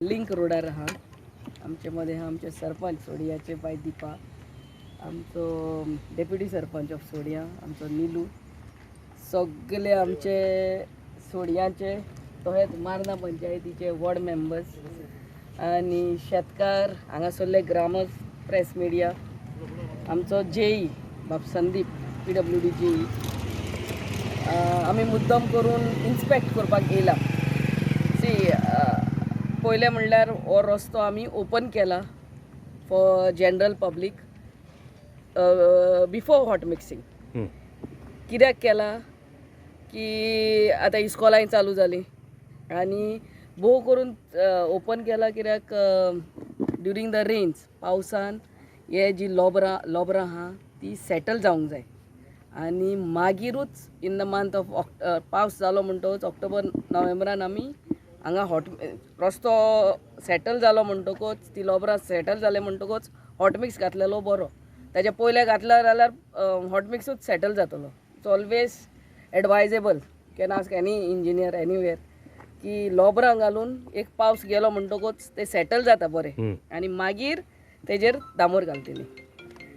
Link रोडार आहा आमचे मध्ये हा आमचे सरपंच सोडियाचे बाय दीपा, आमचो डेप्युटी सरपंच ऑफ सोडिया आमचो नीलू, सगळे आमचे सोडियाचे तोहेच मारना पंचायतीचे वॉर्ड मेंबर्स आणि शेतकार हांगासरले ग्रामस प्रेस मिडिया, आमचो जेई बाब संदीप PWD जेई, आमी मुद्दम करून इन्स्पेक्ट करपाक येयला. पहिले म्हणल्यार हो रस्तो आमी ओपन केला for general public before hot mixing. कित्याक केला की आतां इस्कॉलांय चालू जाली आनी भोव करून ओपन केला कित्याक ड्युरींग द रेन्स पावसान हे जी लोबरां आहा ती सेटल जावंक जाय आनी मागीरूच इन द मंथ ऑफ पावस जालो म्हणटकूच ऑक्टोबर नोव्हेंबरान आमी हांगा रस्तो सेटल जालो म्हणटकूच ती लोबरां सेटल जाले म्हणटकूच हॉट मिक्स घातलेलो बरो. ताच्या पयले घातला जाल्यार हॉट मिक्सूच सेटल जातलो. It's always advisable can ask any engineer anywhere की लोबरां घालून एक पावस गेलो म्हणटकूच ते सेटल जाता बरें आनी मागीर तेजेर दामोर घालतली.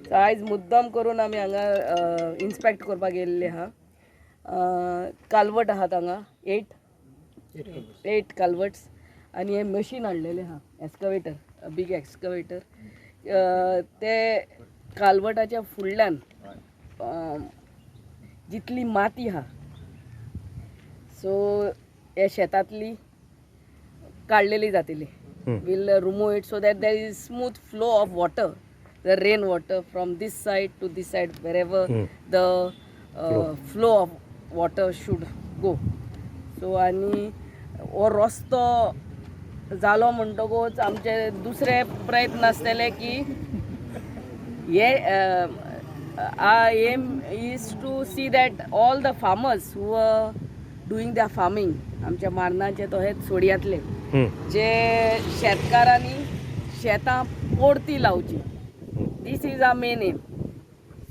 सो आयज मुद्दम करून आमी हांगा इन्स्पेक्ट करपाक येयल्ले आहा. कालवट आहात हांगा 8 कालवट्स आनी हे मशीन हाडलेले आहा एक्सकवेटर, बीग एक्सकवेटर. ते कालवटाच्या फुडल्यान जितली माती आहा सो हे शेतांतली काडलेली जातली. Will remove it so that there is smooth flow of water, the rain water from this side to this side wherever the flow of water should go. So आनी हो रस्तो जालो म्हणटकूच आमचे दुसरे प्रयत्न आसतले की हे aim is to see that all the farmers who are doing the farming आमच्या मारनाचे तो हे सोडियांतले जे शेतकारांनी शेतां पोरती लावची, this is our main aim.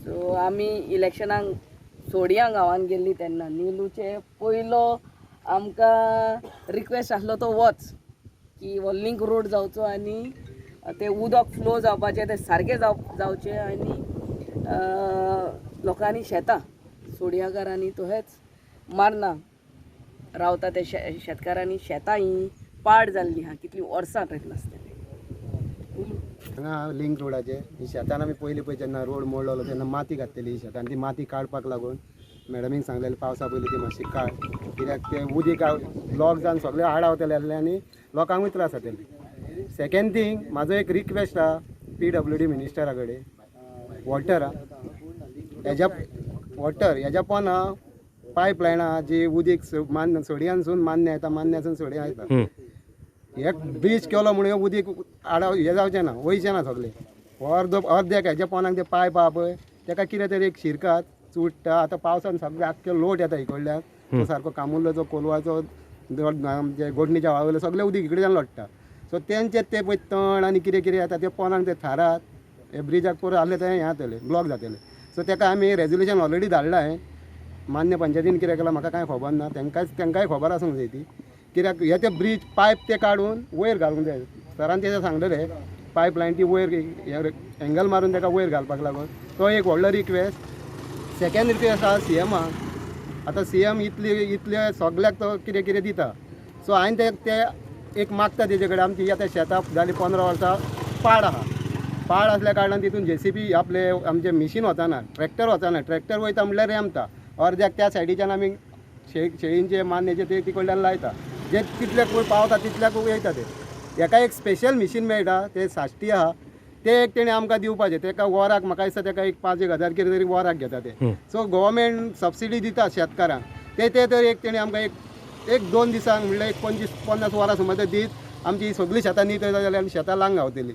So आमी इलेक्शनाक सोडिया गांवांत गेल्ली तेन्ना नीलूचे पयलो आमकां रिक्वेस्ट आसलो तो वच की हो लिंक रोड जावचो आनी ते उदक फ्लो जावपाचें ते सारकें जावचें आनी लोकांनी शेतां सोडियाकारांनी तोहेच मारना रावता ते शेतकारांनी शेतां ही पाड जाल्लीं आहा, कितलीं वर्सां थंय नासतलीं. हांगा लिंक रोडाचे ही शेतान आमी पयलीं जेन्ना रोड मोडलो तेन्ना माती घातलेली शेतान, ती माती काडपाक लागून मॅडमीक सांगलेलें पावसा पयलीं ती मातशी काड, कित्याक ते उदीक ब्लॉक जावन सगळे आडावतले आनी लोकांकूय त्रास जातले. सेकेंड थिंग म्हाजो एक रिक्वेस्ट आहा PWD मिनिस्टरा कडेन, हेज्या पोंदा पायपलायनां जी उदीक सोडियांसून मान्य येता, मान्यासून सोडिया येता, एक ब्रीज केलो म्हणून उदीक आडाव हे जावचें ना, वयचें ना सगळें. अर्द्याक हेज्या पोंदाक ते पायप आहा पळय तेका कितें तरी एक शिरकात चुट्टा. आतां पावसान सगळें आख्खे लोट येता इकडल्यान, तो सारको कामुल्लोचो कोलवाचो जे गोडणीच्या व्हाळेलो सगळें उदीक इकडच्यान लोट्टा. सो तेंचे ते पळय तण आनी कितें कितें येता ते पोंदाक ते थारात हे ब्रिजाक पळय आहले ते हें जातलें, ब्लॉक जातलें. सो तेका आमी रेजोल्युशन ऑलरेडी धाडलां. हांवें मान्य पंचायतीन कितें केलां म्हाका कांय खबर ना, तेंकांय खबर आसूंक जाय ती, कित्याक हे ते ब्रीज पायप ते काडून वयर घालूंक जाय. सरान तेजें सांगलेलें पायपलायन ती वयर एंगल मारून तेका वयर घालपाक लागून. तो एक व्हडलो रिक्वेस्ट. सेकेंड रिक्वेस्ट आहा CMाक. आतां CM इतले सगल्याक तो कितें कितें दिता, सो हांवें ते एक मागता तेजे कडेन. आमची आतां शेतां जालीं 15 वर्सां पाड आहा, पाड आसल्या कारणान तितून JCB आपले आमचें मिशीन वचना, ट्रॅक्टर वचना. ट्रॅक्टर वयता म्हणल्यार रेमता अर्द्याक त्या सायडीच्यान आमी शेळींचे मान्याचे ते तिकडल्यान लायता, जे तितल्याक पावता तितल्याक वयता ते. हेका एक स्पेशल मिशीन मेळटा ते साश्टी आहा ते एक तेणें आमकां दिवपाचें. तेका वराक म्हाका दिसता तेका एक 5-1 हजार कितें तरी वराक घेता ते. सो गव्हर्मेंट सबसिडी दिता शेतकारांक, ते तर एक तेणें आमकां एक 2 दिसांक म्हणल्यार एक 25-50 वरां सुमार दीत आमची सगळीं शेतां नीट जाल्यार आमी शेतां लांग गावतलीं.